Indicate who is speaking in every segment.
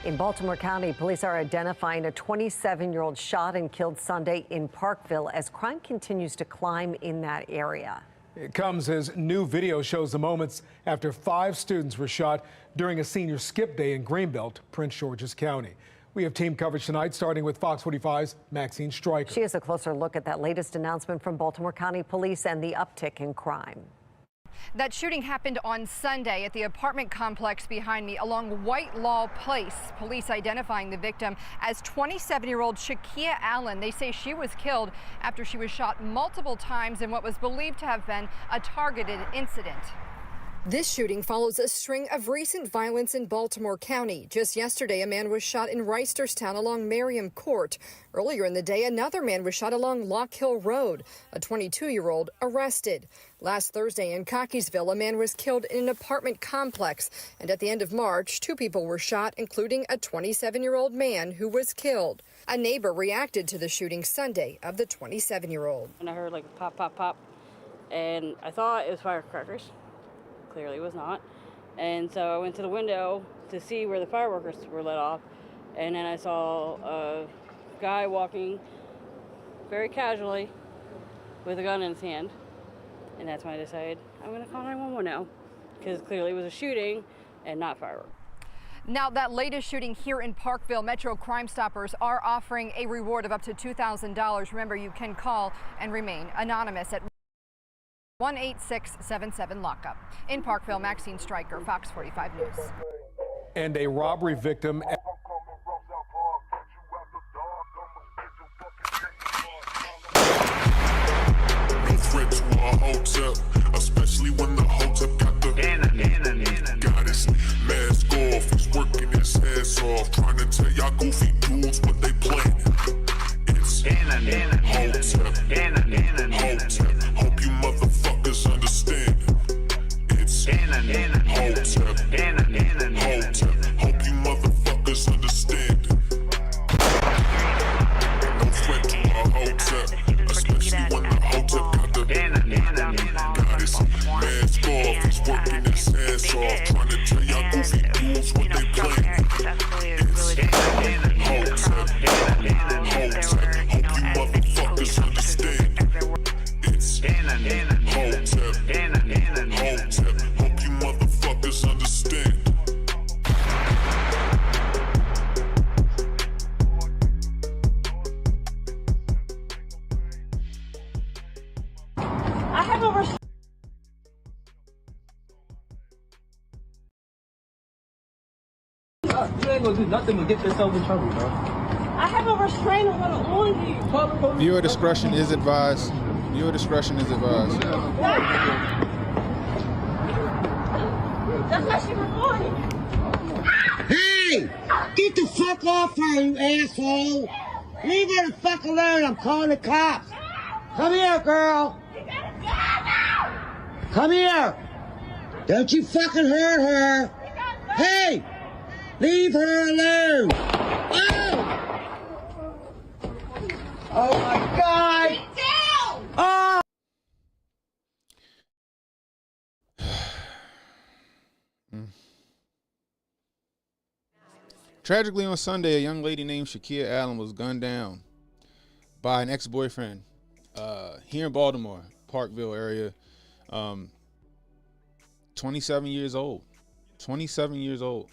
Speaker 1: In Baltimore County, police are identifying a 27-year-old shot and killed Sunday in Parkville as crime continues to climb in that area.
Speaker 2: It comes as new video shows the moments after 5 students were shot during a senior skip day in Greenbelt, Prince George's County. We have team coverage tonight, starting with Fox 45's Maxine Stryker.
Speaker 1: She has a closer look at that latest announcement from Baltimore County Police and the uptick in crime.
Speaker 3: That shooting happened on Sunday at the apartment complex behind me along White Law Place. Police identifying the victim as 27-year-old Shakeia Allen. They say she was killed after she was shot multiple times in what was believed to have been a targeted incident. This shooting follows a string of recent violence in Baltimore County. Just yesterday, a man was shot in Reisterstown along Merriam Court. Earlier in the day, another man was shot along Lock Hill Road. A 22-year-old arrested. Last Thursday in Cockeysville, a man was killed in an apartment complex. And at the end of March, 2 people were shot, including a 27-year-old man who was killed. A neighbor reacted to the shooting Sunday of the 27-year-old.
Speaker 4: And I heard like a pop, pop, pop, and I thought it was firecrackers. Clearly was not. And so I went to the window to see where the fireworks were let off, and then I saw a guy walking very casually with a gun in his hand, and that's when I decided I'm going to call 911 now, because clearly it was a shooting and not fireworks.
Speaker 3: Now, that latest shooting here in Parkville, Metro Crime Stoppers are offering a reward of up to $2,000. Remember, you can call and remain anonymous at 1-8677-LOCKUP. In Parkville, Maxine Stryker, Fox 45 News.
Speaker 2: And a robbery victim.
Speaker 5: No threat to our Hotep, especially when the Hotep got the goddess mask off. He's working his ass off, trying to tell y'all goofy dudes what they planning. It's Hotep, Hotep. Hope you motherfuckers understand. It's Hotep, Hotep. Hope you motherfuckers understand. No threat to our Hotep, especially when the Hotep got the goddess mask off. He's working his ass off, trying to tell y'all goofy dudes what they planning. It's Hotep, Hotep. Hope you motherfuckers understand. It's Hotep, Hotep. Hope you motherfuckers understand.
Speaker 6: I have over.
Speaker 7: You ain't gonna do nothing to get yourself in trouble, bro.
Speaker 6: I have a restraining order on you.
Speaker 8: Viewer discretion is advised. Viewer discretion is advised.
Speaker 6: That's why she recording.
Speaker 9: Hey! Get the fuck off her, you asshole! Leave her the fuck alone, I'm calling the cops! Come here, girl! Come here! Don't you fucking hurt her! Hey! Leave her alone! Oh! Oh my God! Oh!
Speaker 8: Tragically, on Sunday, a young lady named Shakeia Allen was gunned down by an ex-boyfriend here in Baltimore, Parkville area. 27 years old. 27 years old.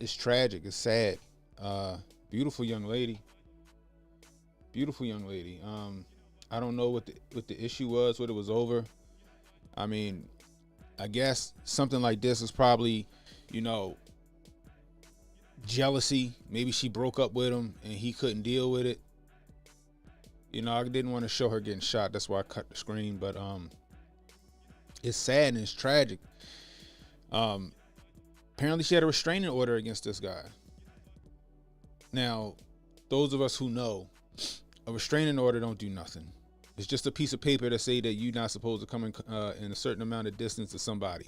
Speaker 8: It's tragic. It's sad. Beautiful young lady. Beautiful young lady. I don't know what the issue was, what it was over. I mean, I guess something like this is probably, you know, jealousy. Maybe she broke up with him and he couldn't deal with it. You know, I didn't want to show her getting shot. That's why I cut the screen. But it's sad and it's tragic. Apparently she had a restraining order against this guy. Now, those of us who know, a restraining order don't do nothing. It's just a piece of paper that say that you're not supposed to come in a certain amount of distance to somebody.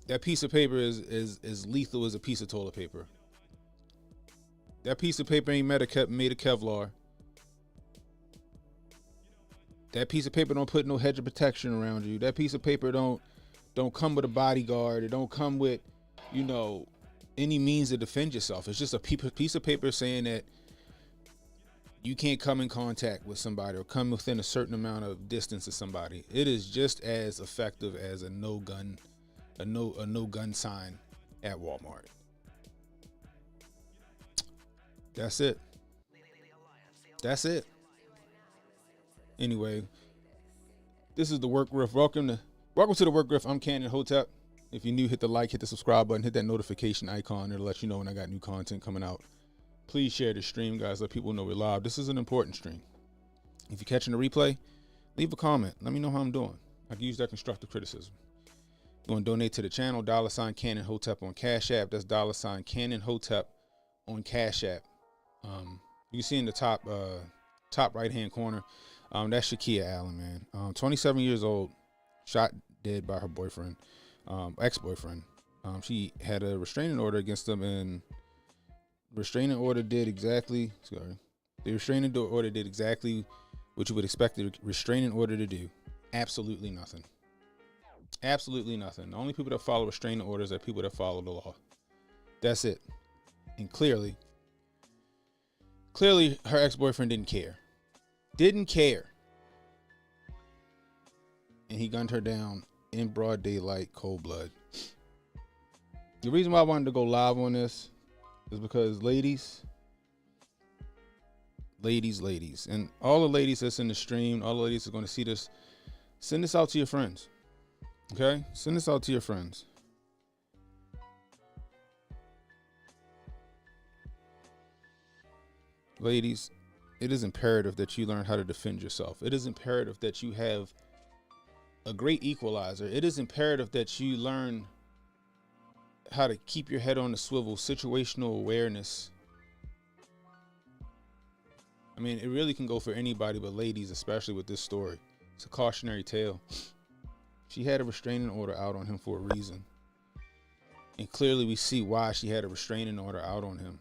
Speaker 8: That piece of paper is lethal as a piece of toilet paper. That piece of paper ain't made of Kevlar. That piece of paper don't put no hedge of protection around you. That piece of paper don't come with a bodyguard. It don't come with, you know, any means to defend yourself. It's just a piece of paper saying that you can't come in contact with somebody or come within a certain amount of distance of somebody. It is just as effective as a no gun sign at Walmart. That's it. That's it. Anyway, this is the Work Griff. Welcome to the Work Griff. I'm CannonHotep. If you're new, hit the like, hit the subscribe button, hit that notification icon. It'll let you know when I got new content coming out. Please share the stream, guys. Let people know we're live. This is an important stream. If you're catching the replay, leave a comment. Let me know how I'm doing. I can use that constructive criticism. You want to donate to the channel, $CannonHotep on Cash App. That's $CannonHotep on Cash App. You can see in the top right-hand corner, that's Shakeia Allen, man. 27 years old, shot dead by her boyfriend, ex-boyfriend. She had a restraining order against him, and the restraining order did exactly what you would expect the restraining order to do. Absolutely nothing. Absolutely nothing. The only people that follow restraining orders are people that follow the law. That's it. And clearly her ex-boyfriend didn't care. And he gunned her down in broad daylight, cold blood. The reason why I wanted to go live on this is because ladies, and all the ladies that's in the stream, all the ladies that are going to see this, send this out to your friends. Okay? Send this out to your friends. Ladies, it is imperative that you learn how to defend yourself. It is imperative that you have a great equalizer. It is imperative that you learn how to keep your head on the swivel, situational awareness. I mean, it really can go for anybody, but ladies, especially with this story. It's a cautionary tale. She had a restraining order out on him for a reason. And clearly we see why she had a restraining order out on him.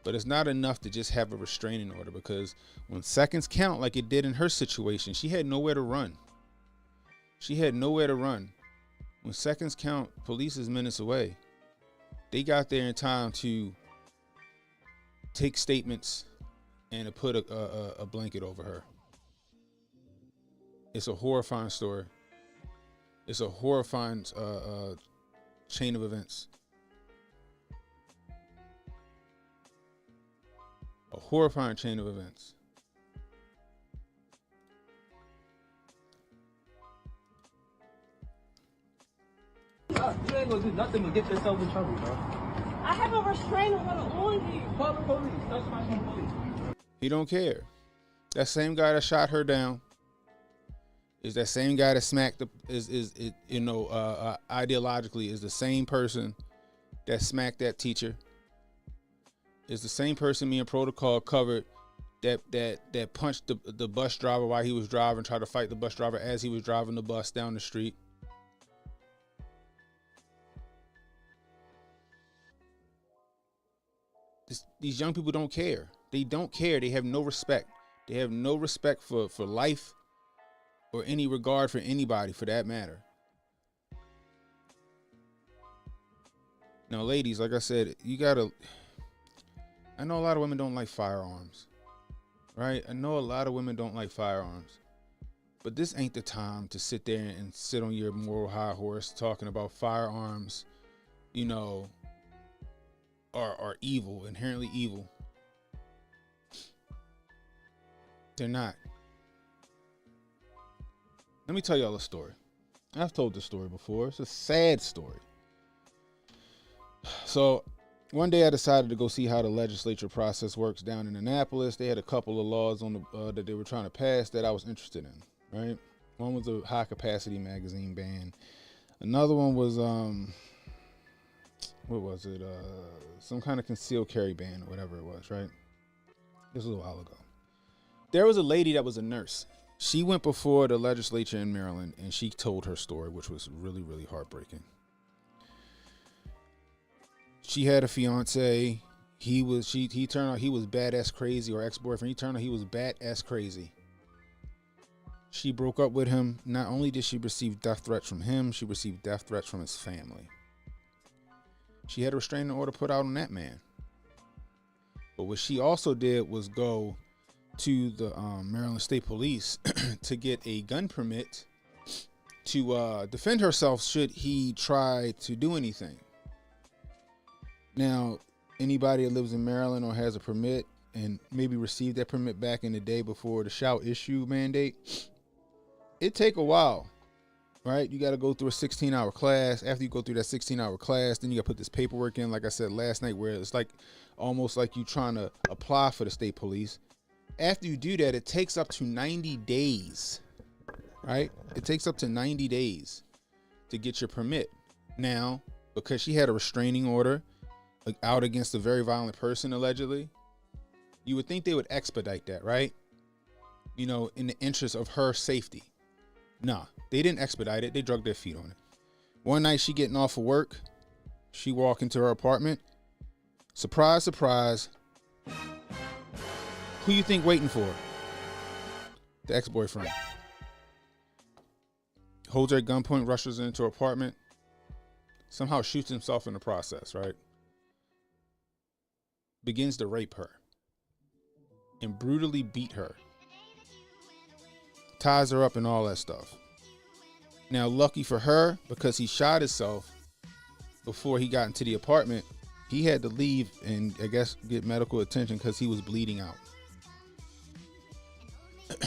Speaker 8: But it's not enough to just have a restraining order, because when seconds count, like it did in her situation, she had nowhere to run. When seconds count, police is minutes away. They got there in time to take statements and to put a blanket over her. It's a horrifying story. It's a horrifying chain of events. A horrifying chain of events.
Speaker 7: You ain't gonna do nothing but get yourself in trouble, bro.
Speaker 6: I have a restraining order on you.
Speaker 7: Call the police. That's my police.
Speaker 8: He don't care. That same guy that shot her down is that same guy that smacked the ideologically is the same person that smacked that teacher. Is the same person me and Protocol covered that punched the bus driver while he was driving, tried to fight the bus driver as he was driving the bus down the street. These young people don't care. They don't care. They have no respect. They have no respect for life or any regard for anybody for that matter. Now, ladies, like I said, I know a lot of women don't like firearms, right? I know a lot of women don't like firearms, but this ain't the time to sit there and sit on your moral high horse talking about firearms, are evil, inherently evil. They're not. Let me tell y'all a story. I've told this story before. It's a sad story. So one day I decided to go see how the legislature process works down in Annapolis. They had a couple of laws on that they were trying to pass that I was interested in, right? One was a high capacity magazine ban. Another one was, what was it? Some kind of concealed carry ban or whatever it was, right? This was a while ago. There was a lady that was a nurse. She went before the legislature in Maryland and she told her story, which was really, really heartbreaking. She had a fiance. He turned out he was badass crazy, or ex-boyfriend. He turned out he was badass crazy. She broke up with him. Not only did she receive death threats from him, she received death threats from his family. She had a restraining order put out on that man. But what she also did was go to the Maryland State Police to get a gun permit to defend herself should he try to do anything. Now, anybody that lives in Maryland or has a permit and maybe received that permit back in the day before the shall issue mandate, it take a while, right? You got to go through a 16-hour class. After you go through that 16-hour class, then you got to put this paperwork in, like I said last night, where it's like almost like you trying to apply for the state police. After you do that, it takes up to 90 days, right? It takes up to 90 days to get your permit. Now, because she had a restraining order out against a very violent person, allegedly, you would think they would expedite that, right? You know, in the interest of her safety. Nah, they didn't expedite it. They drug their feet on it. One night she getting off of work. She walk into her apartment. Surprise, surprise. Who you think waiting for her? The ex-boyfriend. Holds her at gunpoint, rushes into her apartment. Somehow shoots himself in the process, right? Begins to rape her. And brutally beat her. Ties her up and all that stuff. Now, lucky for her, because he shot himself before he got into the apartment, he had to leave and I guess get medical attention because he was bleeding out.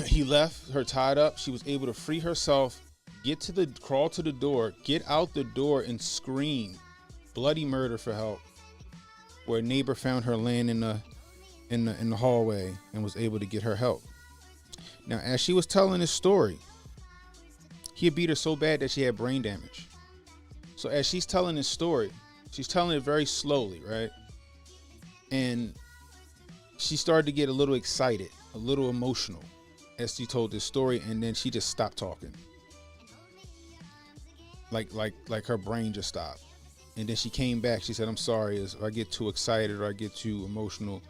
Speaker 8: He left her tied up. She was able to free herself, crawl to the door, get out the door and scream bloody murder for help, where a neighbor found her laying in the hallway and was able to get her help. Now, as she was telling his story, he had beat her so bad that she had brain damage. So as she's telling his story, she's telling it very slowly, right? And she started to get a little excited, a little emotional as she told this story, and then she just stopped talking. Like her brain just stopped. And then she came back. She said, "I'm sorry, if I get too excited or I get too emotional."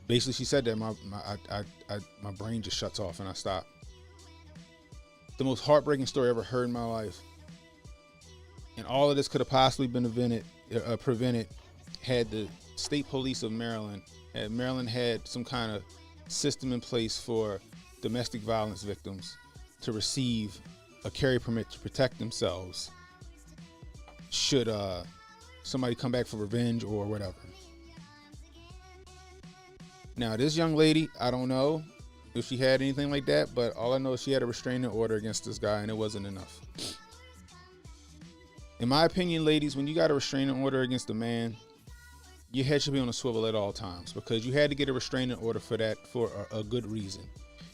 Speaker 8: Basically, she said that my brain just shuts off and I stop. The most heartbreaking story I ever heard in my life. And all of this could have possibly been prevented had the state police of Maryland had some kind of system in place for domestic violence victims to receive a carry permit to protect themselves should somebody come back for revenge or whatever. Now, this young lady, I don't know if she had anything like that, but all I know is she had a restraining order against this guy, and it wasn't enough. In my opinion, ladies, when you got a restraining order against a man, your head should be on a swivel at all times, because you had to get a restraining order for that for a good reason.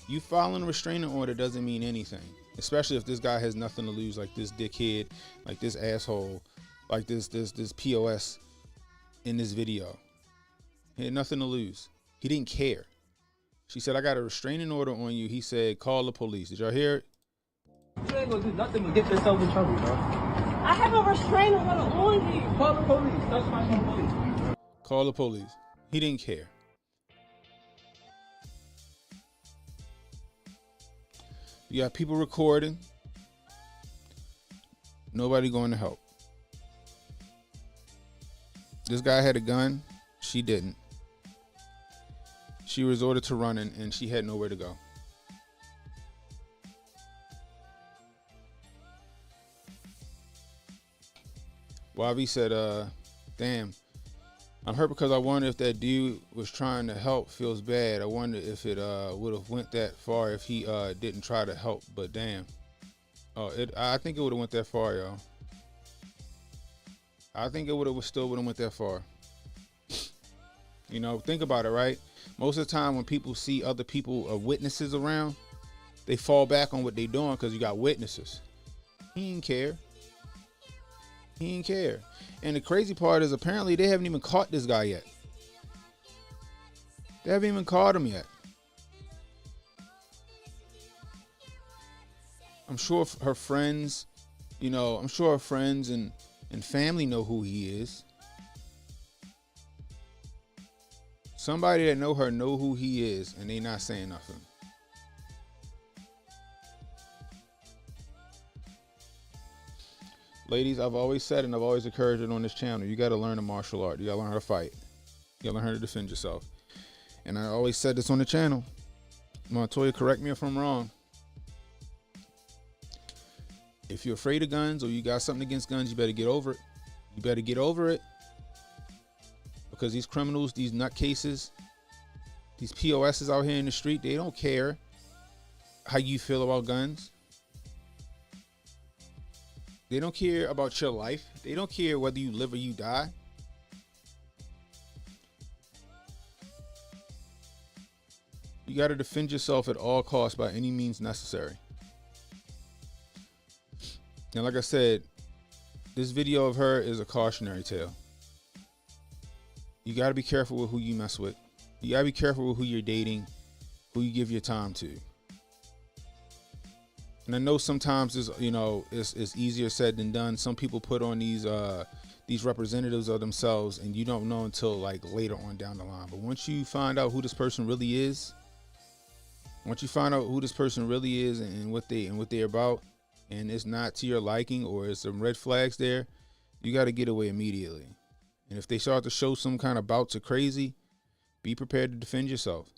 Speaker 8: You filing a restraining order doesn't mean anything, especially if this guy has nothing to lose, like this dickhead, like this asshole, like this POS in this video. He had nothing to lose. He didn't care. She said, "I got a restraining order on you." He said, "Call the police." Did y'all hear it?
Speaker 7: You ain't gonna do nothing but get yourself in trouble, bro.
Speaker 6: I have a restraining order on you.
Speaker 7: Call the police. That's my police.
Speaker 8: Call the police. He didn't care. You got people recording. Nobody going to help. This guy had a gun. She didn't. She resorted to running, and she had nowhere to go. Wavi said, "Damn, I'm hurt because I wonder if that dude was trying to help feels bad. I wonder if it would have went that far if he didn't try to help. But damn, I think it would have went that far, y'all. I think it still would have went that far. You know, think about it, right? Most of the time when people see other people or witnesses around, they fall back on what they're doing because you got witnesses. He didn't care. He didn't care. And the crazy part is apparently they haven't even caught this guy yet. They haven't even caught him yet. I'm sure her friends, I'm sure her friends and family know who he is. Somebody that know her know who he is, and they not saying nothing. Ladies, I've always said and I've always encouraged it on this channel, you got to learn a martial art. You got to learn how to fight. You got to learn how to defend yourself. And I always said this on the channel. Montoya, correct me if I'm wrong. If you're afraid of guns or you got something against guns, you better get over it. You better get over it. Because these criminals, these nutcases, these POSs out here in the street, they don't care how you feel about guns. They don't care about your life. They don't care whether you live or you die. You got to defend yourself at all costs by any means necessary. And like I said, this video of her is a cautionary tale. You got to be careful with who you mess with. You got to be careful with who you're dating, who you give your time to. And I know sometimes it's, you know, it's easier said than done. Some people put on these representatives of themselves and you don't know until like later on down the line. But once you find out who this person really is, and what they're about, and it's not to your liking or it's some red flags there, you got to get away immediately. And if they start to show some kind of bouts of crazy, be prepared to defend yourself.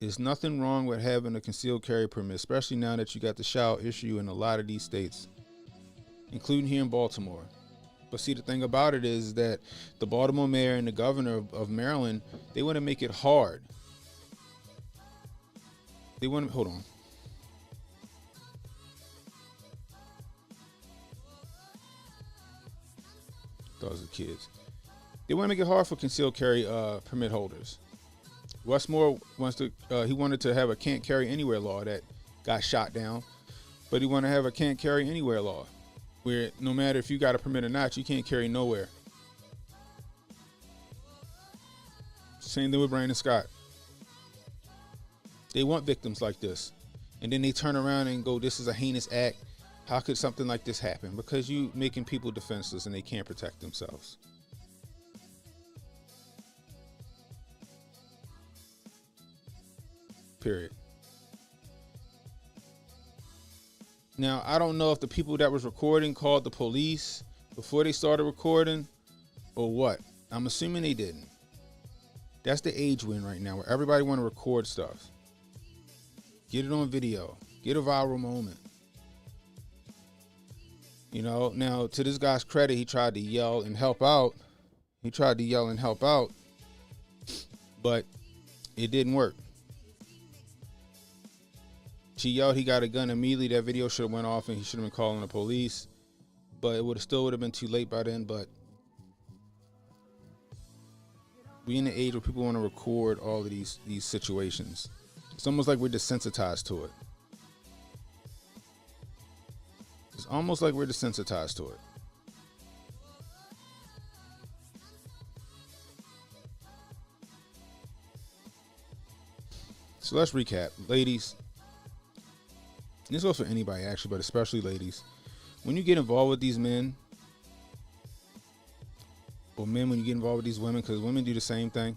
Speaker 8: There's nothing wrong with having a concealed carry permit, especially now that you got the shall issue in a lot of these states, including here in Baltimore. But see, the thing about it is that the Baltimore mayor and the governor of Maryland, they want to make it hard. They want to, hold on. Those are kids. They want to make it hard for concealed carry permit holders. Westmore wants to, he wanted to have a can't carry anywhere law that got shot down, but he want to have a can't carry anywhere law where no matter if you got a permit or not, you can't carry nowhere. Same thing with Brandon Scott. They want victims like this. And then they turn around and go, this is a heinous act. How could something like this happen? Because you making people defenseless and they can't protect themselves. Period. Now, I don't know if the people that was recording called the police before they started recording or what. I'm assuming they didn't. That's the age we're in right now where everybody want to record stuff. Get it on video. Get a viral moment. You know, now to this guy's credit, he tried to yell and help out. But it didn't work. She yelled he got a gun immediately. That video should have went off and he should have been calling the police. But it would have been too late by then. But we in the age where people want to record all of these situations. It's almost like we're desensitized to it. It's almost like we're desensitized to it. So let's recap. Ladies, and this goes for anybody actually, but especially ladies. When you get involved with these men, or men when you get involved with these women, because women do the same thing,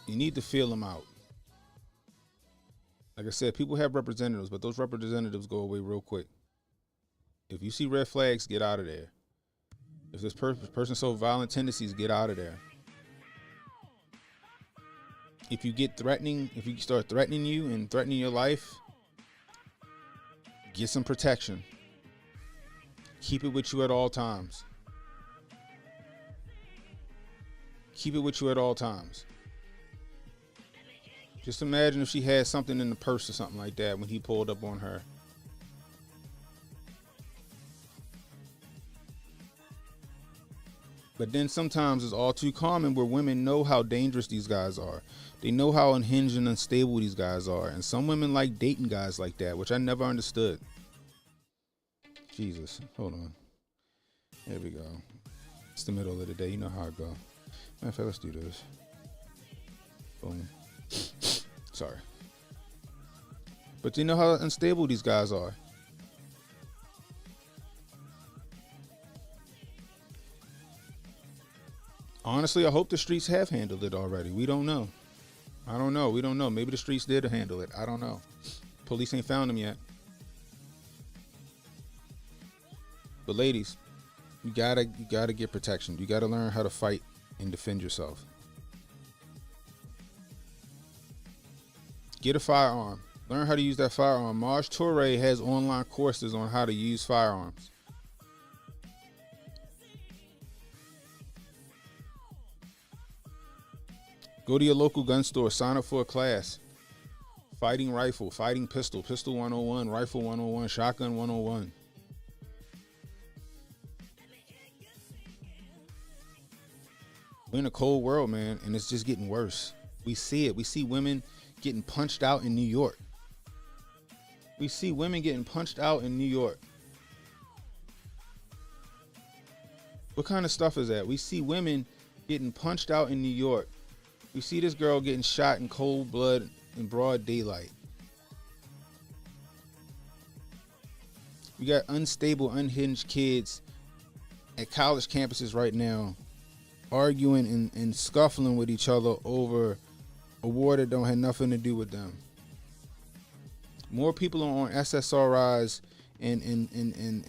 Speaker 8: you need to feel them out. Like I said, people have representatives, but those representatives go away real quick. If you see red flags, get out of there. If this person shows violent tendencies, get out of there. If you get threatening, if you start threatening you and threatening your life, get some protection. Keep it with you at all times. Keep it with you at all times. Just imagine if she had something in the purse or something like that when he pulled up on her. But then sometimes it's all too common where women know how dangerous these guys are. They know how unhinged and unstable these guys are. And some women like dating guys like that, which I never understood. Jesus, hold on. There we go. It's the middle of the day. You know how it go. Matter of fact, let's do this. Boom. Sorry. But you know how unstable these guys are. Honestly, I hope the streets have handled it already. We don't know. I don't know. We don't know. Maybe the streets did handle it. I don't know. Police ain't found them yet. But ladies, you gotta get protection. You gotta learn how to fight and defend yourself. Get a firearm. Learn how to use that firearm. Marge Toure has online courses on how to use firearms. Go to your local gun store, sign up for a class. Fighting rifle, fighting pistol, pistol 101, rifle 101, shotgun 101. We're in a cold world, man, and it's just getting worse. We see it. We see women getting punched out in New York. We see women getting punched out in New York. What kind of stuff is that? We see women getting punched out in New York. We see this girl getting shot in cold blood in broad daylight. We got unstable, unhinged kids at college campuses right now arguing and scuffling with each other over a war that don't have nothing to do with them. More people are on SSRIs and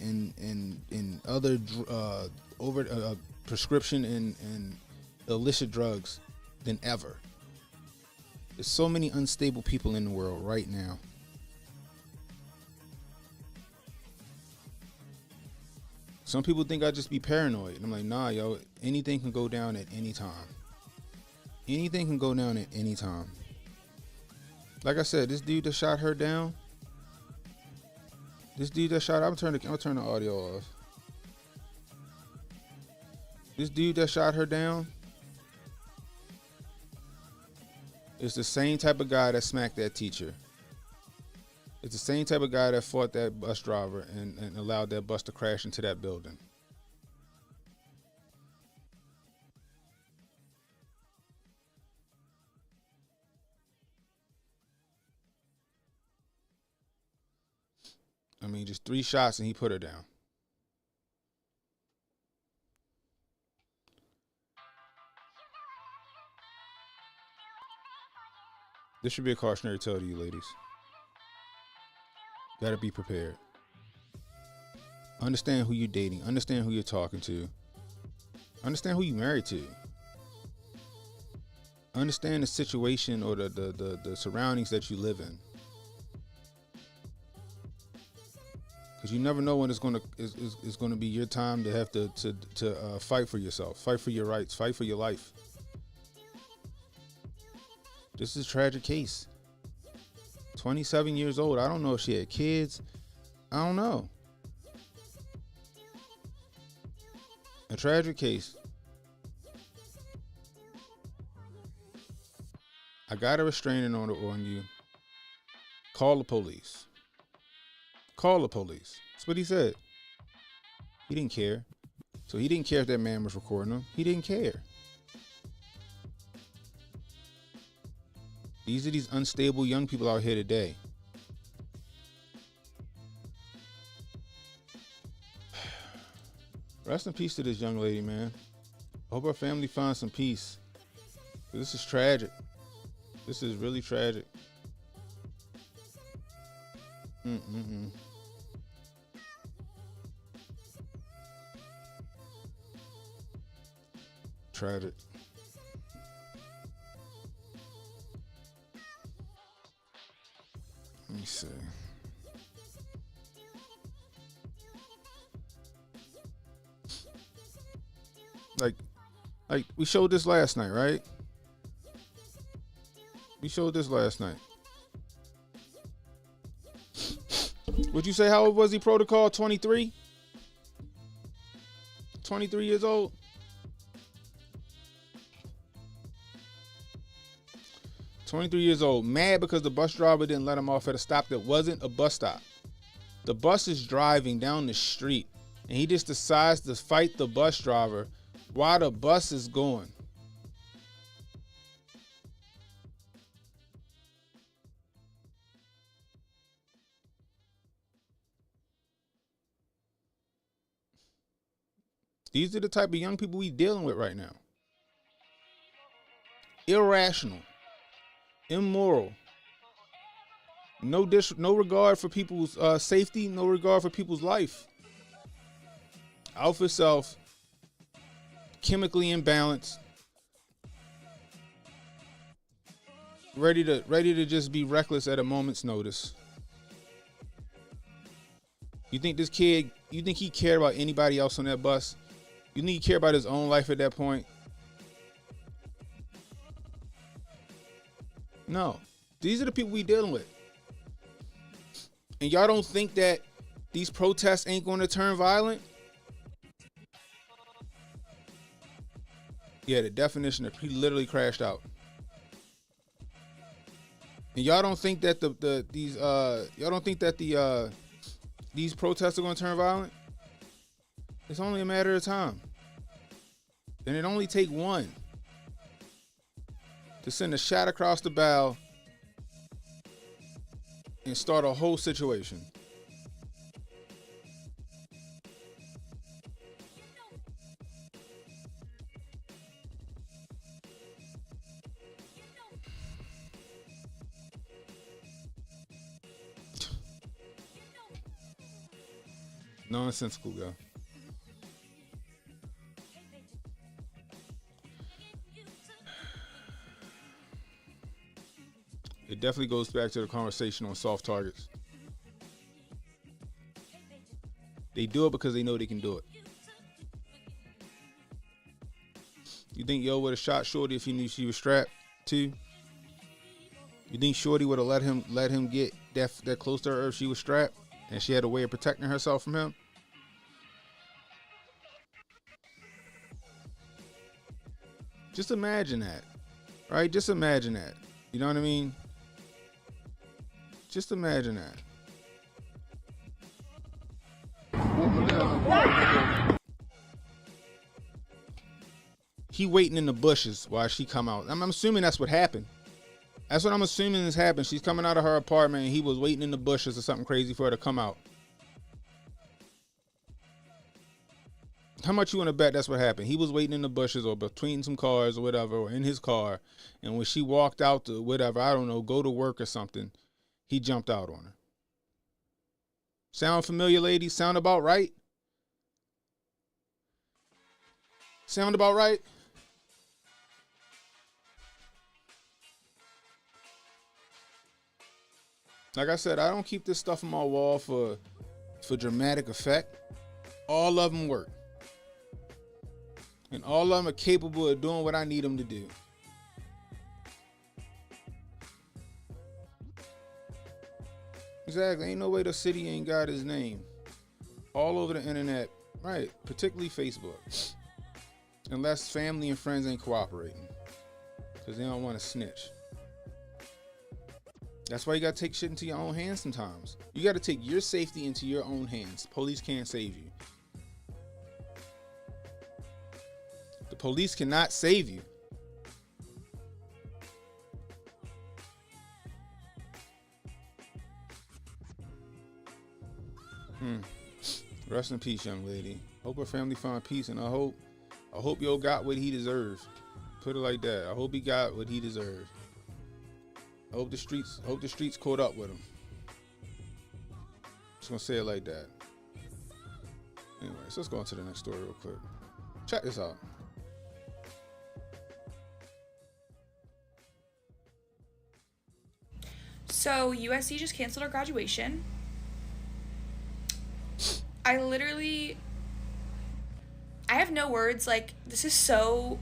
Speaker 8: other prescription and illicit drugs than ever. There's so many unstable people in the world right now. Some people think I just be paranoid. And I'm like, nah, yo, anything can go down at any time. Anything can go down at any time. Like I said, this dude that shot her down. This dude that shot, I'll turn the audio off. This dude that shot her down is the same type of guy that smacked that teacher. It's the same type of guy that fought that bus driver and allowed that bus to crash into that building. I mean, just 3 shots and he put her down. This should be a cautionary tale to you ladies. Gotta be prepared. Understand who you're dating. Understand who you're talking to. Understand who you're married to. Understand the situation or the surroundings that you live in. Because you never know when it's gonna be your time to have to fight for yourself, fight for your rights, fight for your life. This is a tragic case. 27 years old. I don't know if she had kids. I don't know. A tragic case. I got a restraining order on you. Call the police. Call the police. That's what he said. He didn't care. So he didn't care if that man was recording him. He didn't care. These are these unstable young people out here today. Rest in peace to this young lady, man. I hope her family finds some peace. This is tragic. This is really tragic. Tragic. Let me see. Like we showed this last night, right? We showed this last night. Would you say how old was he? Protocol 23? 23 years old? 23 years old, mad because the bus driver didn't let him off at a stop that wasn't a bus stop. The bus is driving down the street, and he just decides to fight the bus driver while the bus is going. These are the type of young people we dealing with right now. Irrational. Immoral. No regard for people's safety, no regard for people's life. Alpha self, chemically imbalanced, ready to just be reckless at a moment's notice. You think this kid, you think he cared about anybody else on that bus? You think he cared about his own life at that point? No. These are the people we dealing with. And y'all don't think that these protests ain't going to turn violent? Yeah, the definition of he literally crashed out. And y'all don't think that these protests are going to turn violent? It's only a matter of time. And it only take one to send a shot across the bow and start a whole situation. Nonsensical, guy. It definitely goes back to the conversation on soft targets. They do it because they know they can do it. You think Yo would have shot Shorty if he knew she was strapped too? You think Shorty would have let him get that close to her if she was strapped and she had a way of protecting herself from him? Just imagine that, right? Just imagine that. You know what I mean? Just imagine that. He waiting in the bushes while she come out. I'm assuming that's what happened. That's what I'm assuming has happened. She's coming out of her apartment and he was waiting in the bushes or something crazy for her to come out. How much you want to bet that's what happened? He was waiting in the bushes or between some cars or whatever, or in his car. And when she walked out to whatever, I don't know, go to work or something, he jumped out on her. Sound familiar, ladies? Sound about right? Sound about right? Like I said, I don't keep this stuff on my wall for dramatic effect. All of them work. And all of them are capable of doing what I need them to do. Exactly. Ain't no way the city ain't got his name. All over the internet. Right. Particularly Facebook. Unless family and friends ain't cooperating. Because they don't want to snitch. That's why you got to take shit into your own hands sometimes. You got to take your safety into your own hands. Police can't save you. The police cannot save you. Rest in peace, young lady. Hope her family find peace, and I hope Yo got what he deserved. Put it like that. I hope he got what he deserved. I hope the streets caught up with him. Just gonna say it like that. Anyways, let's go on to the next story real quick. Check this out.
Speaker 10: So USC just canceled our graduation. I have no words. Like, this is so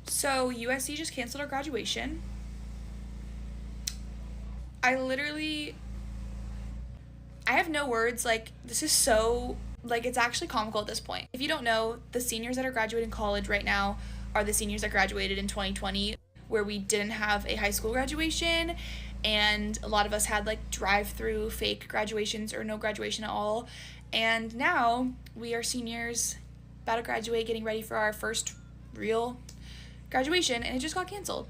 Speaker 10: USC just canceled our graduation. I have no words. Like, this is so, like, it's actually comical at this point. If you don't know, the seniors that are graduating college right now are the seniors that graduated in 2020, where we didn't have a high school graduation, and a lot of us had, like, drive-through fake graduations or no graduation at all. And now we are seniors about to graduate, getting ready for our first real graduation, and it just got canceled.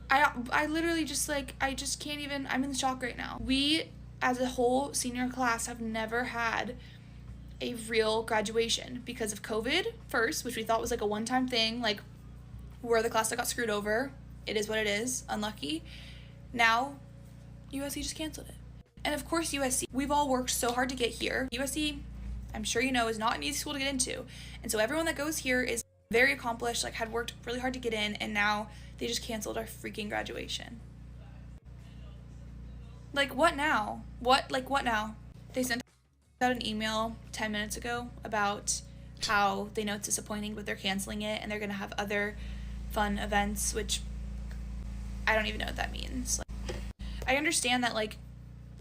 Speaker 10: I literally just, like, I just can't even, I'm in shock right now. We, as a whole senior class, have never had a real graduation because of COVID first, which we thought was, like, a one-time thing, like, we're the class that got screwed over. It is what it is, unlucky. Now, USC just canceled it. And of course USC, we've all worked so hard to get here. USC I'm sure you know, is not an easy school to get into. And so everyone that goes here is very accomplished, like had worked really hard to get in, and now they just canceled our freaking graduation. Like, what now? What now? They sent out an email 10 minutes ago about how they know it's disappointing, but they're canceling it, and they're going to have other fun events, which I don't even know what that means. Like, I understand that, like,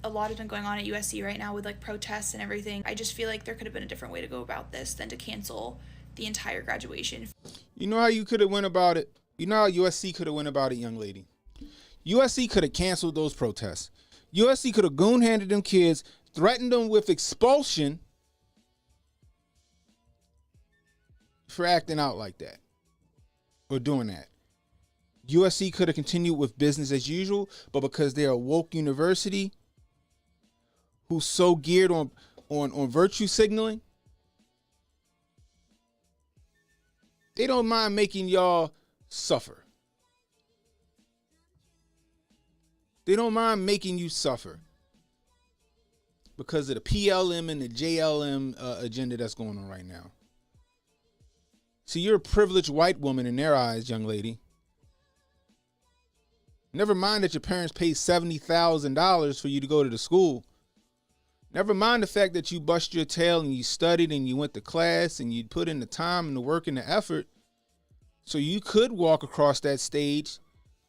Speaker 10: a lot has been going on at USC right now with, like, protests and everything. I just feel like there could have been a different way to go about this than to cancel the entire graduation.
Speaker 8: You know how you could have went about it? You know how USC could have went about it, young lady? USC could have canceled those protests. USC could have goon-handed them kids, threatened them with expulsion for acting out like that or doing that. USC could have continued with business as usual, but because they're a woke university who's so geared on virtue signaling, they don't mind making y'all suffer. They don't mind making you suffer because of the PLM and the JLM agenda that's going on right now. See, you're a privileged white woman in their eyes, young lady. Never mind that your parents paid $70,000 for you to go to the school. Never mind the fact that you bust your tail and you studied and you went to class and you put in the time and the work and the effort so you could walk across that stage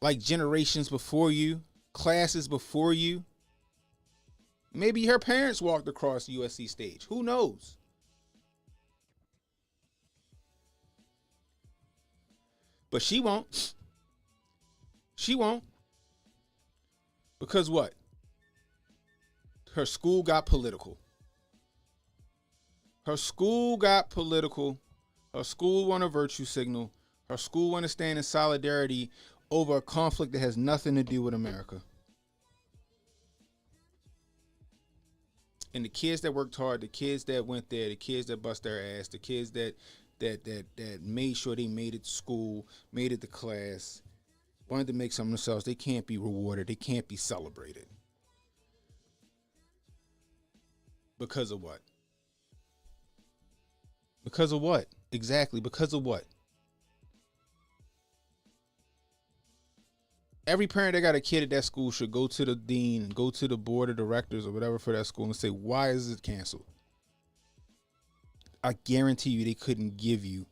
Speaker 8: like generations before you, classes before you. Maybe her parents walked across the USC stage. Who knows? But she won't. She won't. Because what? Her school got political. Her school got political. Her school want a virtue signal. Her school want to stand in solidarity over a conflict that has nothing to do with America. And the kids that worked hard, the kids that went there, the kids that bust their ass, the kids that made sure they made it to school, made it to class, wanted to make something themselves, they can't be rewarded. They can't be celebrated. Because of what? Because of what? Exactly. Because of what? Every parent that got a kid at that school should go to the dean and go to the board of directors or whatever for that school and say, why is it canceled? I guarantee you they couldn't give you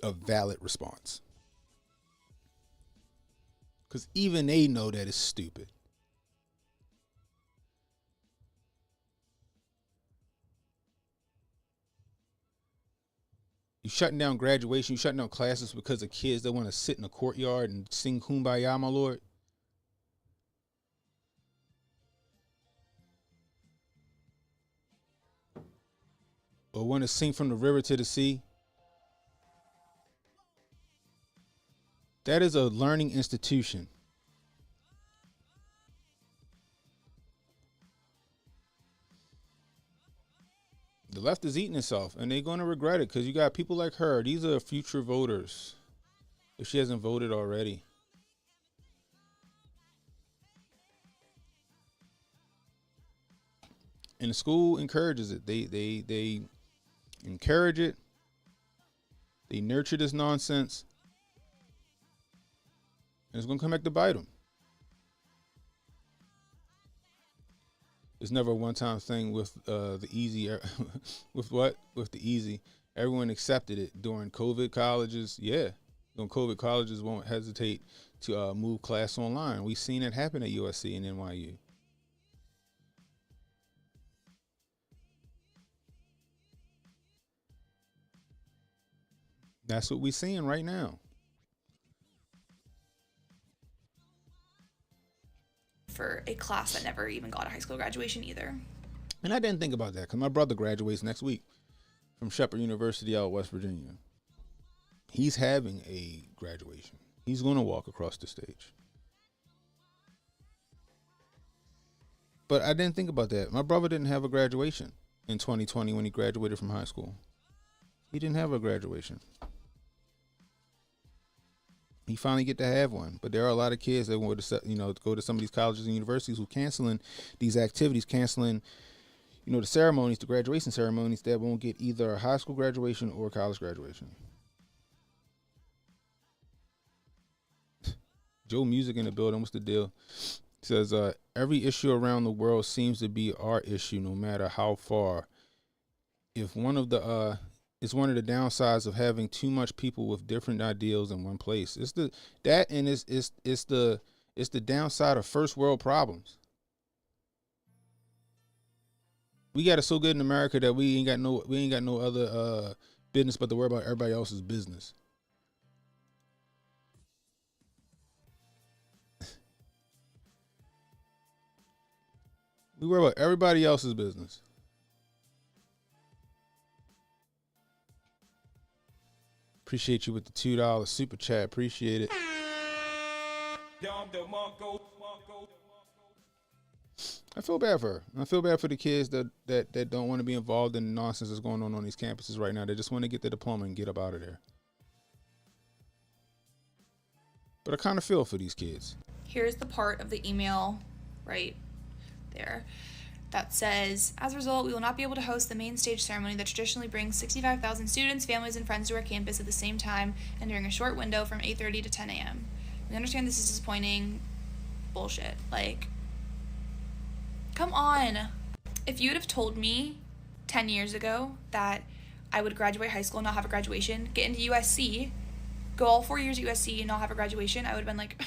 Speaker 8: a valid response. Because even they know that it's stupid. You shutting down graduation, you shutting down classes because of kids that want to sit in a courtyard and sing Kumbaya, my Lord. Or want to sing from the river to the sea. That is a learning institution. The left is eating itself, and they're going to regret it because you got people like her. These are future voters, if she hasn't voted already. And the school encourages it. They encourage it. They nurture this nonsense. And it's going to come back to bite them. It's never a one-time thing with the easy. With what? With the easy. Everyone accepted it during COVID colleges. Yeah. During COVID colleges won't hesitate to move class online. We've seen it happen at USC and NYU. That's what we're seeing right now.
Speaker 10: For a class that never even got a high school graduation either.
Speaker 8: And I didn't think about that because my brother graduates next week from Shepherd University out of West Virginia. He's having a graduation. He's going to walk across the stage. But I didn't think about that. My brother didn't have a graduation in 2020 when he graduated from high school. He didn't have a graduation. He finally get to have one, but there are a lot of kids that want to, go to some of these colleges and universities who canceling these activities, canceling, you know, the ceremonies, the graduation ceremonies that won't get either a high school graduation or college graduation. Joe Music in the building. What's the deal? He says, every issue around the world seems to be our issue, no matter how far. If one of the it's one of the downsides of having too much people with different ideals in one place. It's the downside of first world problems. We got it so good in America that we ain't got no other business but to worry about everybody else's business. We worry about everybody else's business. Appreciate you with the $2 super chat. Appreciate it. I feel bad for her. I feel bad for the kids that don't want to be involved in the nonsense that's going on these campuses right now. They just want to get the diploma and get up out of there. But I kind of feel for these kids.
Speaker 10: Here's the part of the email right there that says, as a result, we will not be able to host the main stage ceremony that traditionally brings 65,000 students, families, and friends to our campus at the same time and during a short window from 8:30 to 10 a.m. We understand this is disappointing. Bullshit. Like, come on. If you would have told me 10 years ago that I would graduate high school and not have a graduation, get into USC, go all 4 years at USC and not have a graduation, I would have been like,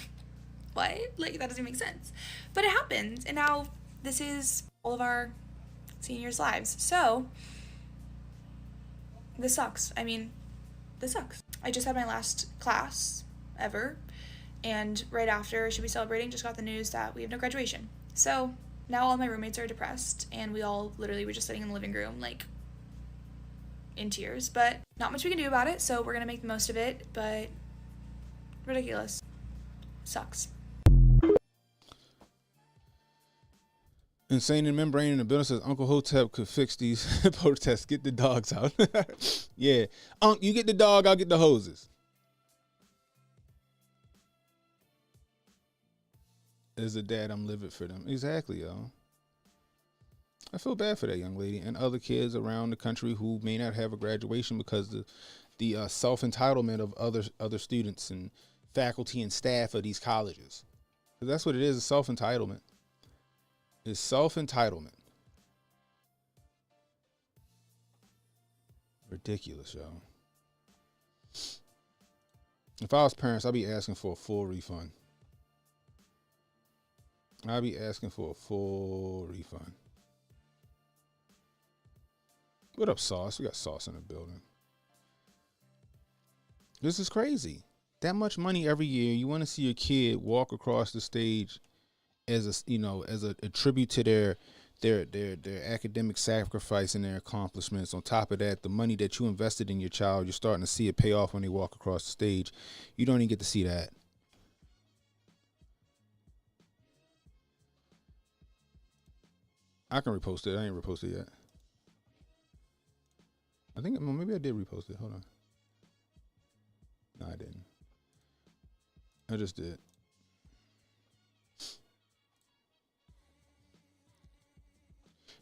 Speaker 10: what? Like, that doesn't make sense. But it happened, and now this is all of our seniors' lives. So, this sucks. I mean, this sucks. I just had my last class ever, and right after I should be celebrating, just got the news that we have no graduation. So, now all my roommates are depressed, and we all literally were just sitting in the living room, like, in tears. But not much we can do about it, so we're gonna make the most of it, but ridiculous. Sucks.
Speaker 8: Insane and Membrane in the building says Uncle Hotep could fix these protests. Get the dogs out. Yeah. You get the dog, I'll get the hoses. As a dad, I'm livid for them. Exactly, yo. I feel bad for that young lady and other kids around the country who may not have a graduation because the self-entitlement of other students and faculty and staff of these colleges. Because that's what it is, self-entitlement. It's self-entitlement. Ridiculous, yo. If I was parents, I'd be asking for a full refund. I'd be asking for a full refund. What up, Sauce? We got Sauce in the building. This is crazy. That much money every year. You want to see your kid walk across the stage as a tribute to their academic sacrifice and their accomplishments. On top of that, the money that you invested in your child, you're starting to see it pay off when they walk across the stage. You don't even get to see that. I can repost it. I ain't reposted it yet. I think maybe I did repost it. Hold on. No, I didn't. I just did.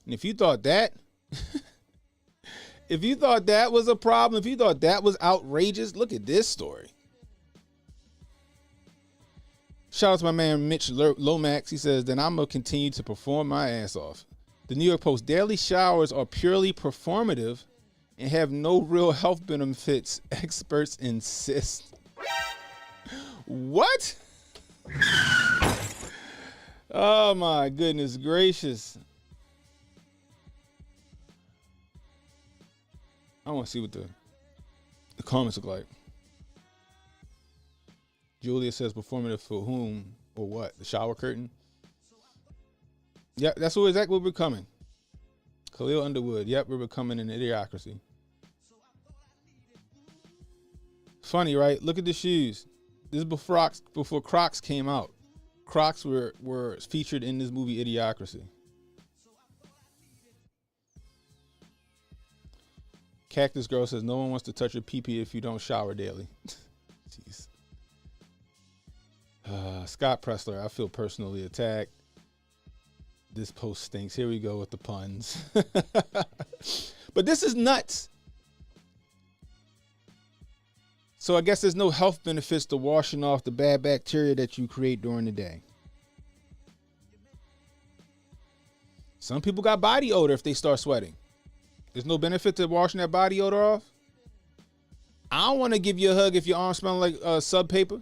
Speaker 8: And if you thought that, if you thought that was a problem, if you thought that was outrageous, look at this story. Shout out to my man Mitch Lomax. He says, then I'm going to continue to perform my ass off. The New York Post, daily showers are purely performative and have no real health benefits, experts insist. What? Oh my goodness gracious. I want to see what the comments look like. Julia says performative for whom or what? The shower curtain? Yeah, that's exactly what we're becoming. Khalil Underwood. Yep, we're becoming an idiocracy. Funny, right? Look at the shoes. This is before Crocs came out. Crocs were featured in this movie Idiocracy. Cactus Girl says no one wants to touch your pee-pee if you don't shower daily. Jeez. Scott Pressler, I feel personally attacked. this post stinks. Here we go with the puns. But this is nuts. So I guess there's no health benefits to washing off the bad bacteria that you create during the day. Some people got body odor if they start sweating. There's no benefit to washing that body odor off. I don't want to give you a hug if your arm smells like sub paper.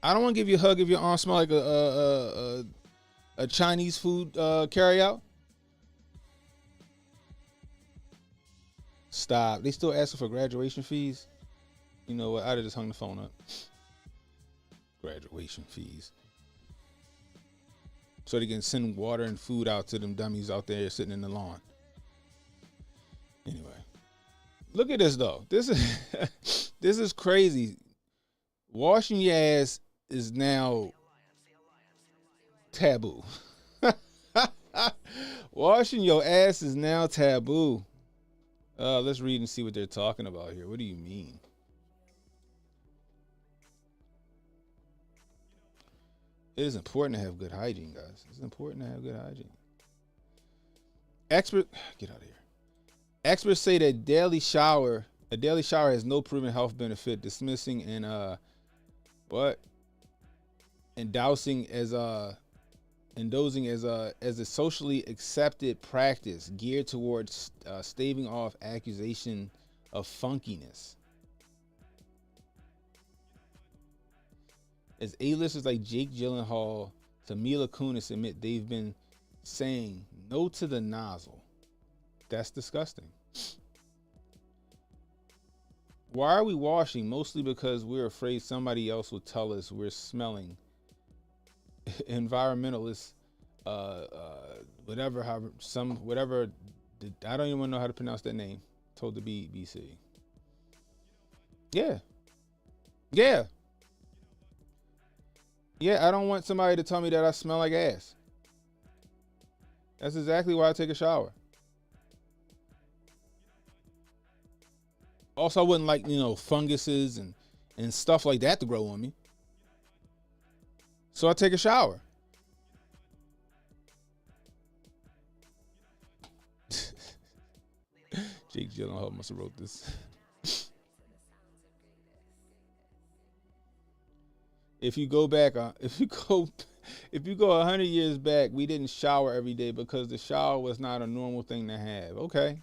Speaker 8: I don't want to give you a hug if your arm smells like a Chinese food carryout. Stop. They still asking for graduation fees. You know what? I'd have just hung the phone up. Graduation fees. So they can send water and food out to them dummies out there sitting in the lawn. Anyway. Look at this though. This is crazy. Washing your ass is now taboo. Washing your ass is now taboo. Let's read and see what they're talking about here. What do you mean? It is important to have good hygiene, guys. It's important to have good hygiene. Get out of here. Experts say that a daily shower has no proven health benefit, dismissing and endorsing as a socially accepted practice geared towards staving off accusation of funkiness. As A-listers like Jake Gyllenhaal to Mila Kunis admit they've been saying no to the nozzle. That's disgusting. Why are we washing? Mostly because we're afraid somebody else will tell us we're smelling. Environmentalists, whatever, I don't even know how to pronounce that name. Told the BBC. Yeah. I don't want somebody to tell me that I smell like ass. That's exactly why I take a shower. Also, I wouldn't like, funguses and stuff like that to grow on me. So I take a shower. Jake Gyllenhaal must have wrote this. If you go 100 years back, we didn't shower every day because the shower was not a normal thing to have. Okay.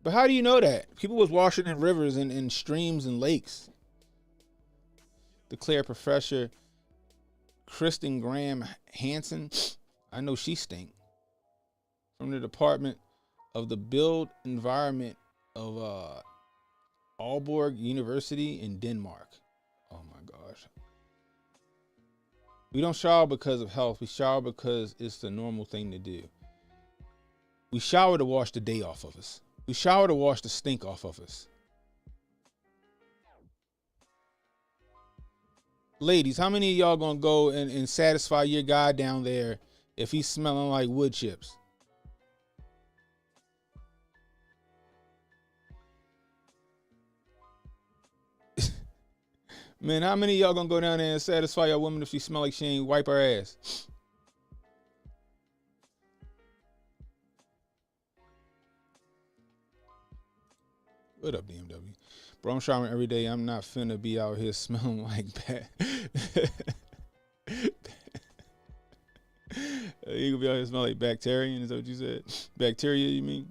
Speaker 8: But how do you know that? People was washing in rivers and in streams and lakes. Declared Professor Kristen Graham Hansen. I know she stink. From the Department of the Built Environment of Aalborg University in Denmark. Oh my gosh. We don't shower because of health. We shower because it's the normal thing to do. We shower to wash the day off of us. We shower to wash the stink off of us. Ladies, how many of y'all gonna go and satisfy your guy down there if he's smelling like wood chips? Man, how many of y'all gonna go down there and satisfy your woman if she smell like she ain't wipe her ass? What up, BMW? Bro, I'm showering every day. I'm not finna be out here smelling like bad. You gonna be out here smelling like bacterian? Is that what you said? Bacteria, you mean?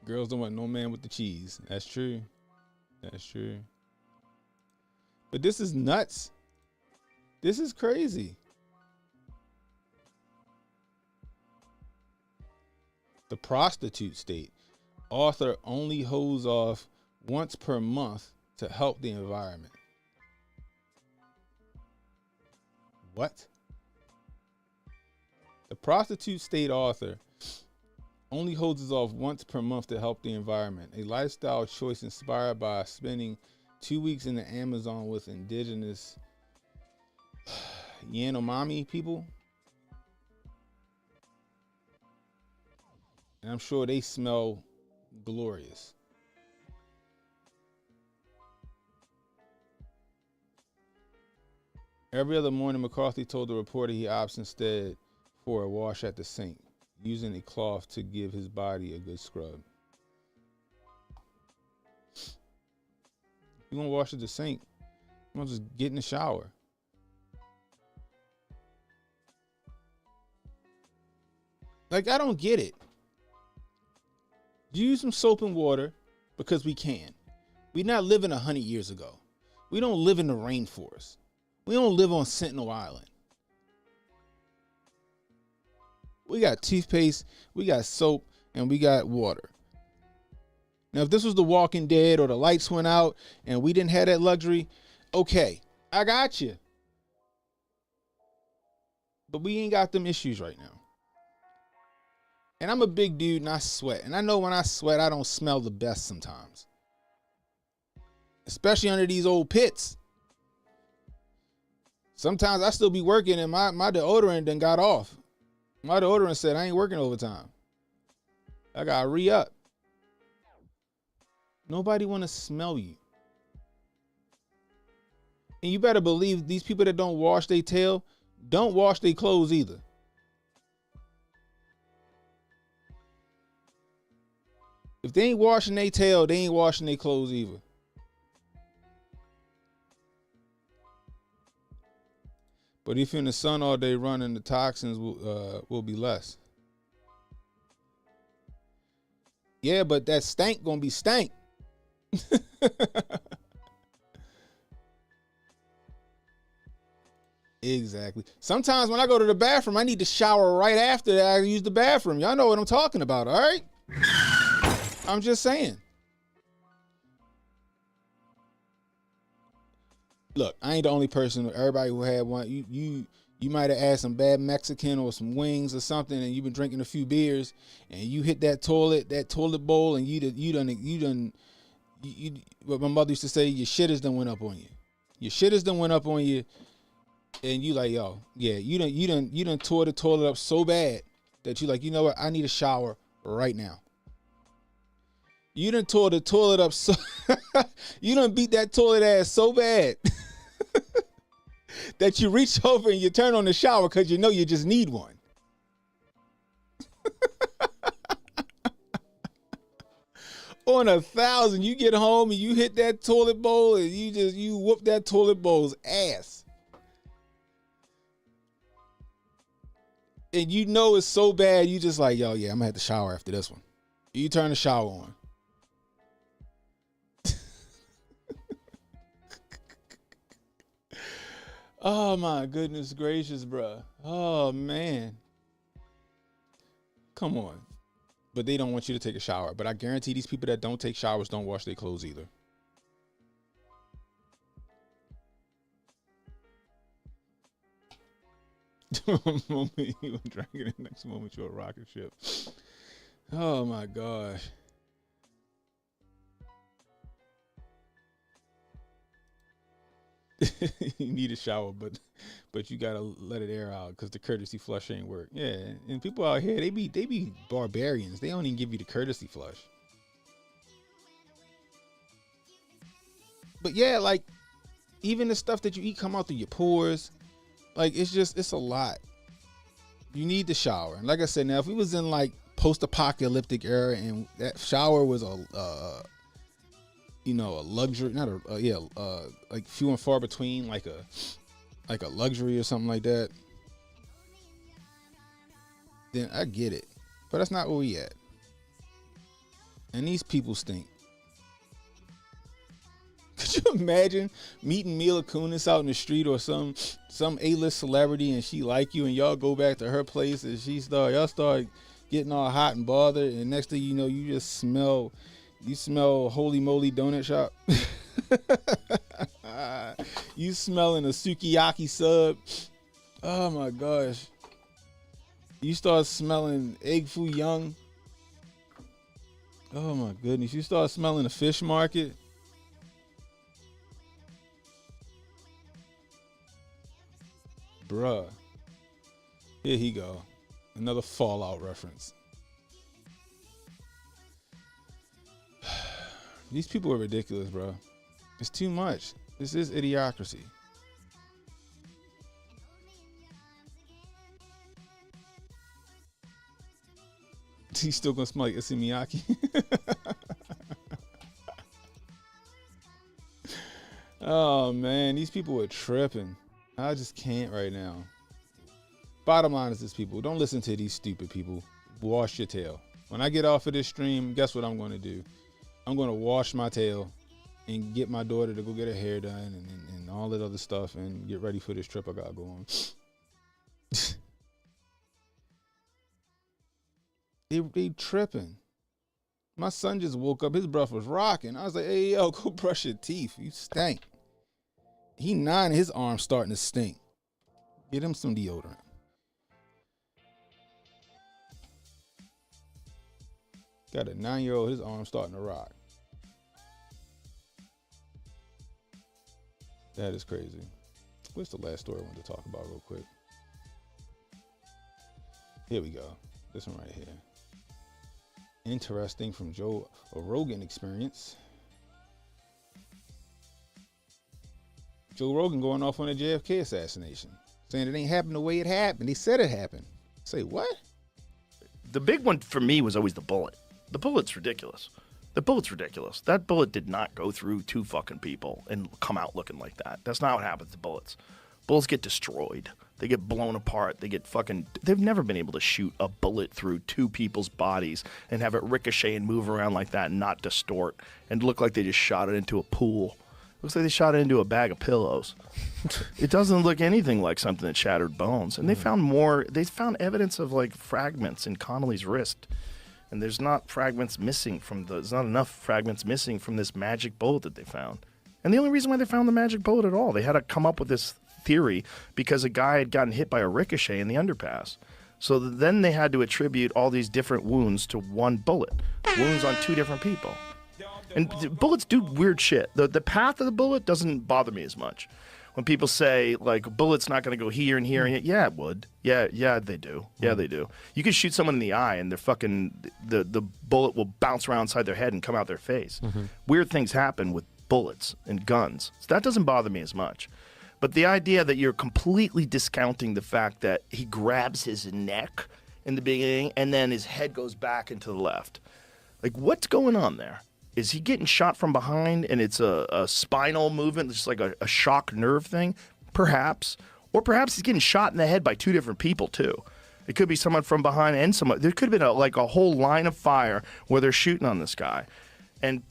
Speaker 8: Girls don't want no man with the cheese. That's true. That's true. But this is nuts. This is crazy. The prostitute state. Author only hose off once per month to help the environment. What? The prostitute state author only hoses off once per month to help the environment. A lifestyle choice inspired by spending 2 weeks in the Amazon with indigenous Yanomami people. And I'm sure they smell glorious. Every other morning, McCarthy told the reporter he opts instead for a wash at the sink, using a cloth to give his body a good scrub. If you want to wash at the sink, you want to just get in the shower. Like, I don't get it. Use some soap and water because we can. We're not living 100 years ago. We don't live in the rainforest. We don't live on Sentinel Island. We got toothpaste, we got soap, and we got water. Now, if this was The Walking Dead or the lights went out and we didn't have that luxury, okay, I got you. But we ain't got them issues right now. And I'm a big dude and I sweat. And I know when I sweat, I don't smell the best sometimes. Especially under these old pits. Sometimes I still be working and my deodorant done got off. My deodorant said I ain't working overtime. I gotta re-up. Nobody wanna smell you. And you better believe these people that don't wash their tail don't wash their clothes either. If they ain't washing their tail, they ain't washing their clothes either. But if you're in the sun all day running, the toxins will be less. Yeah, but that stank gonna be stank. Exactly. Sometimes when I go to the bathroom, I need to shower right after that I use the bathroom. Y'all know what I'm talking about, all right? I'm just saying. Look, I ain't the only person. Everybody who had one, you might have had some bad Mexican or some wings or something, and you've been drinking a few beers, and you hit that toilet bowl, and you done. What my mother used to say, your shitters done went up on you. Your shitters done went up on you, and you like, yo, yeah, you done tore the toilet up so bad that you like, you know what? I need a shower right now. You done tore the toilet up so you done beat that toilet ass so bad that you reach over and you turn on the shower because you know you just need one. On 1,000, you get home and you hit that toilet bowl and you whoop that toilet bowl's ass. And you know it's so bad, you just like, yo, yeah, I'm gonna have to shower after this one. You turn the shower on. Oh my goodness gracious, bruh. Oh man. Come on. But they don't want you to take a shower. But I guarantee these people that don't take showers don't wash their clothes either. Moment you were dragging it, next moment you're a rocket ship. Oh my gosh. You need a shower, but you gotta let it air out because the courtesy flush ain't work. Yeah, and people out here they be barbarians. They don't even give you the courtesy flush. But yeah, like even the stuff that you eat come out through your pores. Like it's a lot. You need the shower. And like I said, now if we was in like post-apocalyptic era and that shower was a luxury, not like few and far between, like a luxury or something like that, then I get it. But that's not where we at. And these people stink. Could you imagine meeting Mila Kunis out in the street or some A-list celebrity and she like you and y'all go back to her place and y'all start getting all hot and bothered, and next thing you know you just smell holy moly donut shop. You smelling a sukiyaki sub. Oh my gosh. You start smelling egg foo young. Oh my goodness. You start smelling a fish market. Bruh. Here he go. Another Fallout reference. These people are ridiculous, bro. It's too much. This is idiocracy. He's still gonna smell like Issey Miyake. Oh man, these people are tripping. I just can't right now. Bottom line is this, people, don't listen to these stupid people. Wash your tail. When I get off of this stream, guess what I'm going to do? I'm going to wash my tail and get my daughter to go get her hair done and all that other stuff and get ready for this trip I got to go on. They tripping. My son just woke up. His breath was rocking. I was like, hey, yo, go brush your teeth. You stink. He 9, his arm's starting to stink. Get him some deodorant. Got a 9-year-old, his arm's starting to rock. That is crazy. What's the last story I wanted to talk about real quick? Here we go. This one right here. Interesting from Joe Rogan experience. Joe Rogan going off on a JFK assassination, saying it ain't happened the way it happened. He said it happened. Say what?
Speaker 11: The big one for me was always the bullet. The bullet's ridiculous. The bullet's ridiculous. That bullet did not go through 2 fucking people and come out looking like that. That's not what happens to bullets. Bullets get destroyed. They get blown apart. They get fucking... They've never been able to shoot a bullet through 2 people's bodies and have it ricochet and move around like that and not distort and look like they just shot it into a pool. Looks like they shot it into a bag of pillows. It doesn't look anything like something that shattered bones. And they found evidence of like fragments in Connolly's wrist. And there's not fragments missing there's not enough fragments missing from this magic bullet that they found. And the only reason why they found the magic bullet at all, they had to come up with this theory because a guy had gotten hit by a ricochet in the underpass. So then they had to attribute all these different wounds to one bullet. Wounds on 2 different people. And bullets do weird shit. The path of the bullet doesn't bother me as much. When people say, like, a bullet's not going to go here and here and here, yeah, it would. Yeah, they do. Yeah, they do. You can shoot someone in the eye and the bullet will bounce around inside their head and come out their face. Weird things happen with bullets and guns. So that doesn't bother me as much. But the idea that you're completely discounting the fact that he grabs his neck in the beginning and then his head goes back and to the left. Like, what's going on there? Is he getting shot from behind and it's a spinal movement, just like a shock nerve thing? Perhaps. Or perhaps he's getting shot in the head by 2 different people, too. It could be someone from behind and someone. There could have been a whole line of fire where they're shooting on this guy. And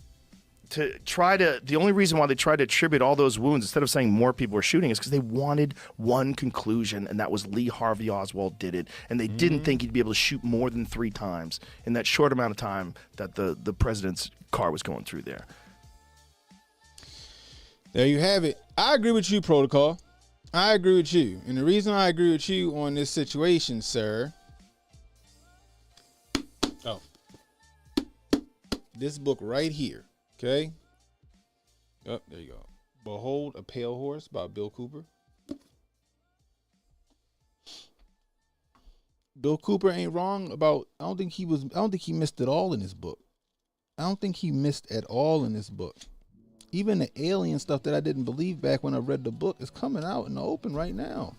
Speaker 11: the only reason why they tried to attribute all those wounds instead of saying more people were shooting is because they wanted one conclusion, and that was Lee Harvey Oswald did it. And they didn't think he'd be able to shoot more than 3 times in that short amount of time that the president's car was going through there.
Speaker 8: There you have it. I agree with you, Protocol. I agree with you. And the reason I agree with you on this situation, sir. Oh. This book right here. Okay. Oh, there you go. Behold a Pale Horse by Bill Cooper. Bill Cooper ain't wrong about, I don't think he missed it all in this book. I don't think he missed at all in this book. Even the alien stuff that I didn't believe back when I read the book is coming out in the open right now.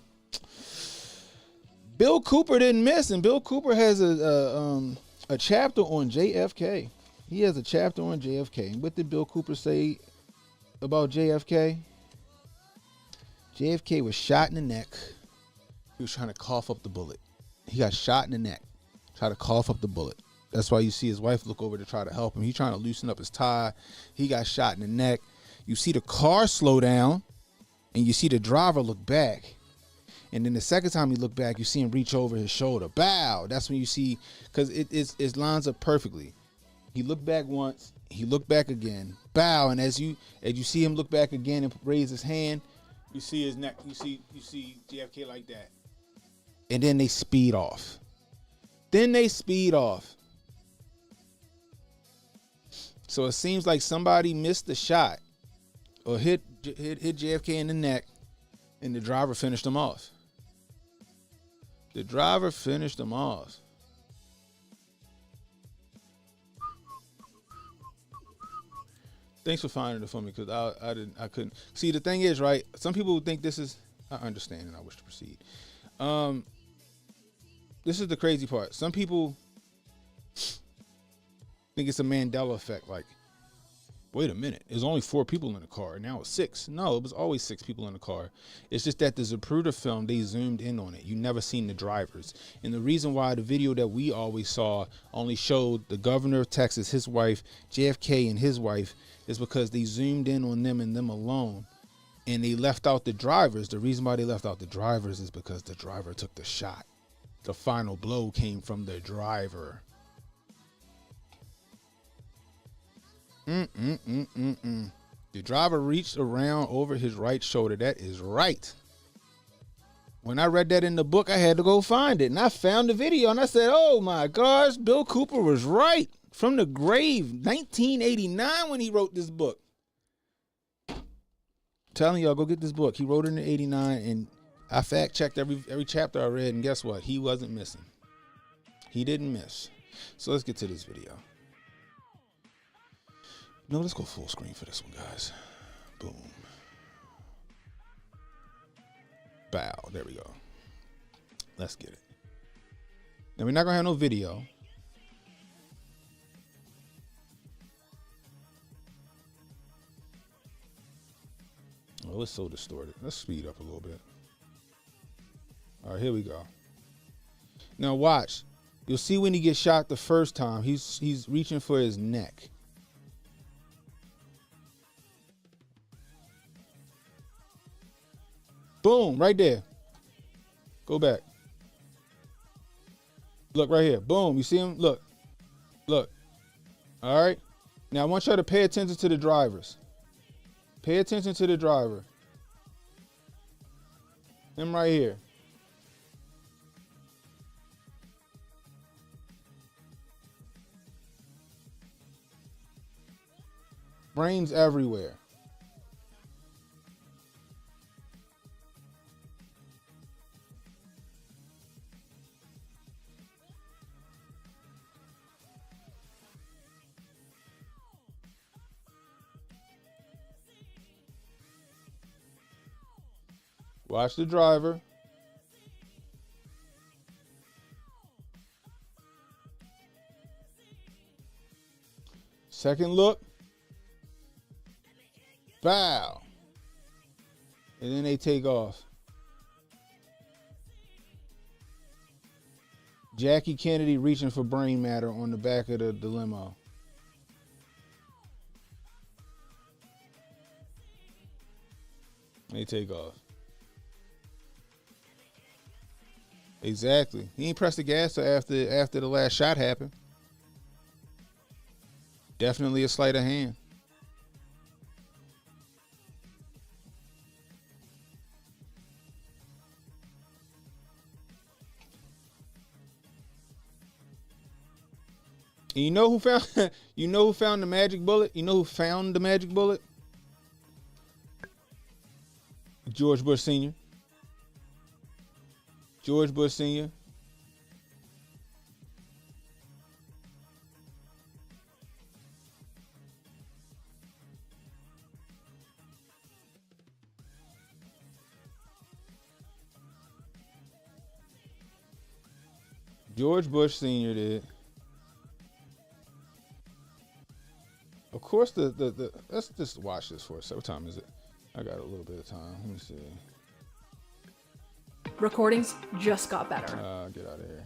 Speaker 8: Bill Cooper didn't miss, and Bill Cooper has a chapter on JFK. He has a chapter on JFK. And what did Bill Cooper say about JFK? JFK was shot in the neck. He was trying to cough up the bullet. He got shot in the neck. Try to cough up the bullet. That's why you see his wife look over to try to help him. He's trying to loosen up his tie. He got shot in the neck. You see the car slow down, and you see the driver look back. And then the second time he looked back, you see him reach over his shoulder. Bow. That's when you see, because it lines up perfectly. He looked back once. He looked back again. Bow. And as you see him look back again and raise his hand, you see his neck. You see JFK like that. And then they speed off. So it seems like somebody missed the shot or hit JFK in the neck, and the driver finished him off. Thanks for finding it for me, because I couldn't see. The thing is, right? Some people think this is. I understand, and I wish to proceed. This is the crazy part. Some people think it's a Mandela effect. Like, wait a minute, there's only 4 people in the car. Now it's 6. No, it was always 6 people in the car. It's just that the Zapruder film, they zoomed in on it. You never seen the drivers. And the reason why the video that we always saw only showed the governor of Texas, his wife, JFK and his wife, is because they zoomed in on them and them alone. And they left out the drivers. The reason why they left out the drivers is because the driver took the shot. The final blow came from the driver. The driver reached around over his right shoulder. That is right. When I read that in the book, I had to go find it. And I found the video and I said, oh my gosh, Bill Cooper was right. From the grave, 1989 when he wrote this book. Telling y'all, go get this book. He wrote it in 89, and I fact checked every chapter I read, and guess what? He wasn't missing. He didn't miss. So let's get to this video. No, let's go full screen for this one, guys. Boom. Bow. There we go. Let's get it. Now we're not gonna have no video. Oh, it's so distorted. Let's speed up a little bit. All right, here we go. Now watch. You'll see when he gets shot the first time, he's reaching for his neck. Boom, right there. Go back. Look right here. Boom, you see him? Look. Look. All right. Now I want y'all to pay attention to the drivers. Pay attention to the driver. Him right here. Brains everywhere. Watch the driver. Second look. Bow. And then they take off. Jackie Kennedy reaching for brain matter on the back of the limo. They take off. Exactly. He ain't pressed the gas till after the last shot happened. Definitely a sleight of hand. And you know who found the magic bullet? You know who found the magic bullet? George Bush Sr. George Bush Sr. George Bush Sr. did. Of course, let's just watch this for a second. What time is it? I got a little bit of time. Let me see.
Speaker 12: Recordings just got better.
Speaker 8: Get out of here.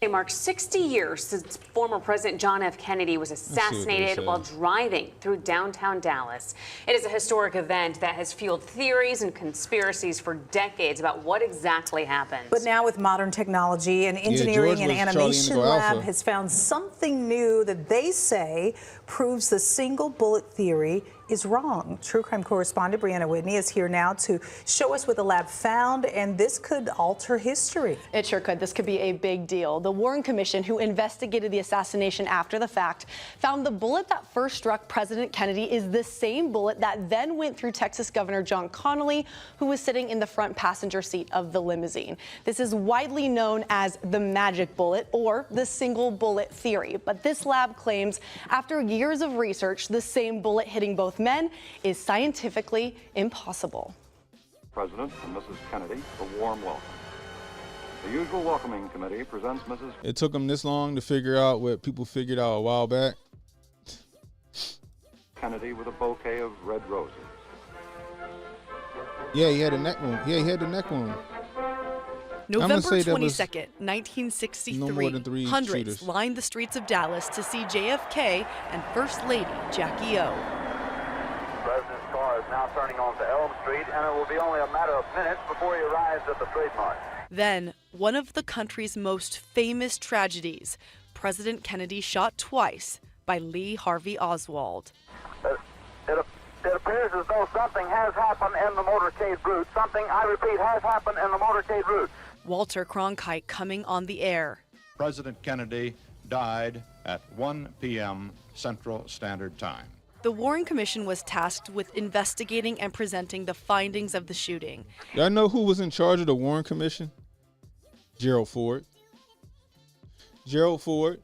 Speaker 13: It marks 60 years since former President John F. Kennedy was assassinated while driving through downtown Dallas. It is a historic event that has fueled theories and conspiracies for decades about what exactly happened.
Speaker 14: But now with modern technology, an engineering and animation lab has found something new that they say proves the single bullet theory is wrong. True crime correspondent Brianna Whitney is here now to show us what the lab found, and this could alter history.
Speaker 15: It sure could. This could be a big deal. The Warren Commission, who investigated the assassination after the fact, found the bullet that first struck President Kennedy is the same bullet that then went through Texas Governor John Connally, who was sitting in the front passenger seat of the limousine. This is widely known as the magic bullet or the single bullet theory. But this lab claims after years of research, the same bullet hitting both men is scientifically impossible.
Speaker 16: President and Mrs. Kennedy, a warm welcome. The usual welcoming committee presents Mrs.
Speaker 8: It took them this long to figure out what people figured out a while back.
Speaker 16: Kennedy with a bouquet of red roses.
Speaker 8: Yeah, he had a neck wound. Yeah, he had the neck wound.
Speaker 17: November 22nd, 1963,
Speaker 8: no more than 3
Speaker 17: hundreds
Speaker 8: shooters.
Speaker 17: lined the streets of Dallas to see JFK and First Lady Jackie O.
Speaker 18: The president's car is now turning onto Elm Street, and it will be only a matter of minutes before he arrives at the trademark.
Speaker 17: Then, one of the country's most famous tragedies, President Kennedy shot twice by Lee Harvey Oswald.
Speaker 18: It appears as though something has happened in the motorcade route. Something, I repeat, has happened in the motorcade route.
Speaker 17: Walter Cronkite coming on the air.
Speaker 19: President Kennedy died at 1 p.m. Central Standard Time.
Speaker 17: The Warren Commission was tasked with investigating and presenting the findings of the shooting.
Speaker 8: Y'all know who was in charge of the Warren Commission? Gerald Ford. Gerald Ford.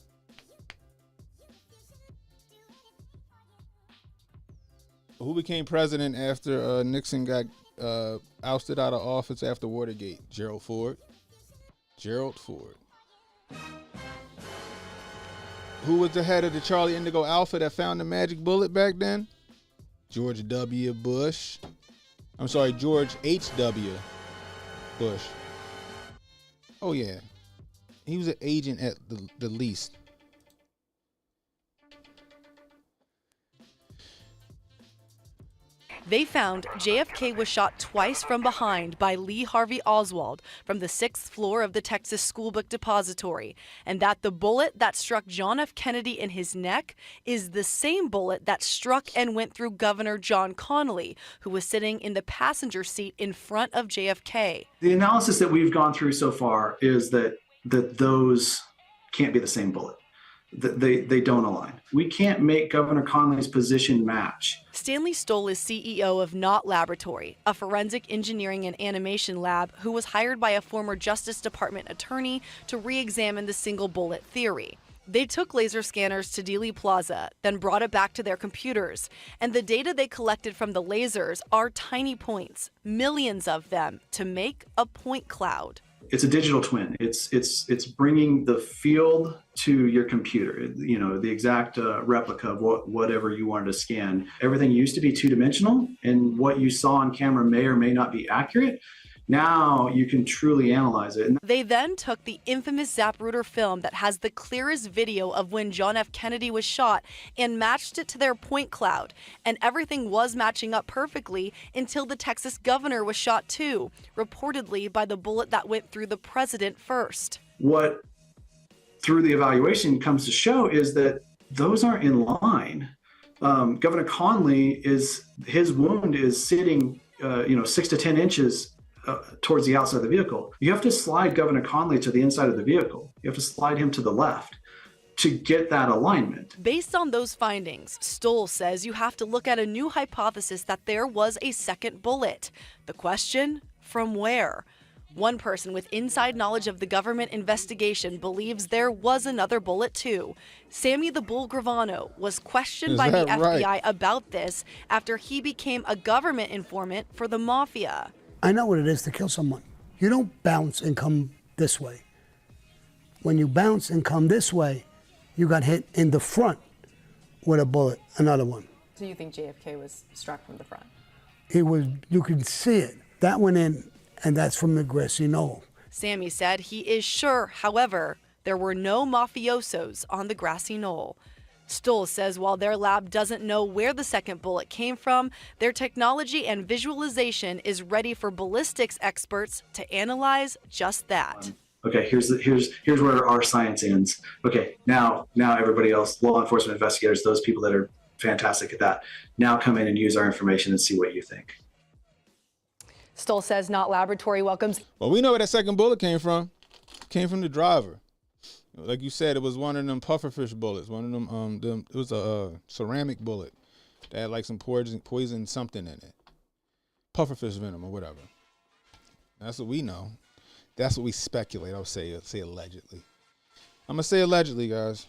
Speaker 8: Who became president after Nixon got ousted out of office after Watergate? Gerald Ford. Gerald Ford. Who was the head of the Charlie Indigo Alpha that found the magic bullet back then? George W. Bush. I'm sorry, George H.W. Bush. Oh, yeah. He was an agent at the least.
Speaker 17: They found JFK was shot twice from behind by Lee Harvey Oswald from the 6th floor of the Texas School Book Depository, and that the bullet that struck John F. Kennedy in his neck is the same bullet that struck and went through Governor John Connally, who was sitting in the passenger seat in front of JFK.
Speaker 20: The analysis that we've gone through so far is that those can't be the same bullet. They don't align. We can't make Governor Connally's position match.
Speaker 17: Stanley Stoll is CEO of Knott Laboratory, a forensic engineering and animation lab who was hired by a former Justice Department attorney to re-examine the single bullet theory. They took laser scanners to Dealey Plaza, then brought it back to their computers. And the data they collected from the lasers are tiny points, millions of them, to make a point cloud.
Speaker 20: It's a digital twin. It's bringing the field to your computer, you know, the exact replica of whatever you wanted to scan. Everything used to be two-dimensional, and what you saw on camera may or may not be accurate. Now you can truly analyze it.
Speaker 17: They then took the infamous Zapruder film that has the clearest video of when John F. Kennedy was shot and matched it to their point cloud. And everything was matching up perfectly until the Texas governor was shot too, reportedly by the bullet that went through the president first.
Speaker 20: What, through the evaluation, comes to show is that those aren't in line. Governor Connally, his wound is sitting 6 to 10 inches towards the outside of the vehicle. You have to slide Governor Connally to the inside of the vehicle. You have to slide him to the left to get that alignment.
Speaker 17: Based on those findings, Stoll says you have to look at a new hypothesis that there was a second bullet. The question, from where? One person with inside knowledge of the government investigation believes there was another bullet too. Sammy the Bull Gravano was questioned by the FBI about this after he became a government informant for the mafia.
Speaker 21: I know what it is to kill someone. You don't bounce and come this way. When you bounce and come this way, you got hit in the front with a bullet, another one.
Speaker 22: So you think JFK was struck from the front?
Speaker 21: It was, you could see it. That went in, and that's from the grassy knoll.
Speaker 17: Sammy said he is sure, however, there were no mafiosos on the grassy knoll. Stoll says while their lab doesn't know where the second bullet came from, their technology and visualization is ready for ballistics experts to analyze just that.
Speaker 20: Okay, here's where our science ends. Okay, now everybody else, law enforcement investigators, those people that are fantastic at that, now come in and use our information and see what you think.
Speaker 15: Stoll says Knott Laboratory welcomes.
Speaker 8: Well, we know where that second bullet came from. It came from the driver. Like you said, it was one of them pufferfish bullets. One of them, it was a ceramic bullet that had like some poison something in it. Pufferfish venom or whatever. That's what we know. That's what we speculate. I'll say allegedly. I'm gonna say allegedly, guys.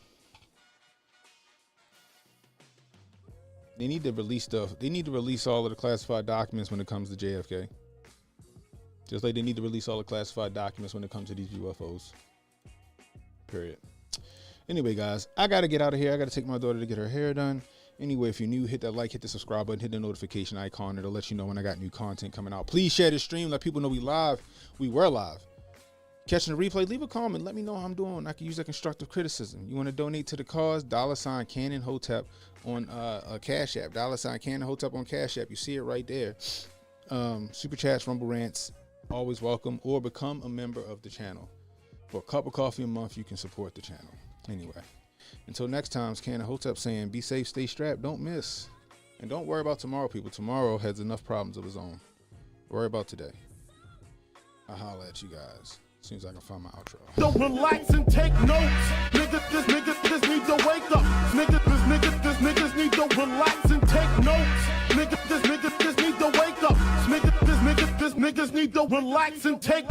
Speaker 8: They need to release stuff. They need to release all of the classified documents when it comes to JFK. Just like they need to release all the classified documents when it comes to these UFOs. Period. Anyway, guys, I got to get out of here. I got to take my daughter to get her hair done. Anyway, if you're new, hit that like, hit the subscribe button, hit the notification icon. It'll let you know when I got new content coming out. Please share this stream. Let people know we live. We were live. Catching the replay, leave a comment. Let me know how I'm doing. I can use that constructive criticism. You want to donate to the cause? $ CannonHotep on Cash App. $ CannonHotep on Cash App. You see it right there. Super chats, rumble rants, always welcome. Or become a member of the channel. For a cup of coffee a month, you can support the channel. Anyway, until next time, it's CannonHotep saying, be safe, stay strapped, don't miss. And don't worry about tomorrow, people. Tomorrow has enough problems of its own. Worry about today. I'll holler at you guys as soon as I can find my outro.
Speaker 1: Don't relax and take notes. Niggas need to wake up. Niggas need to relax and take notes. Niggas need to wake up. Niggas need to relax and take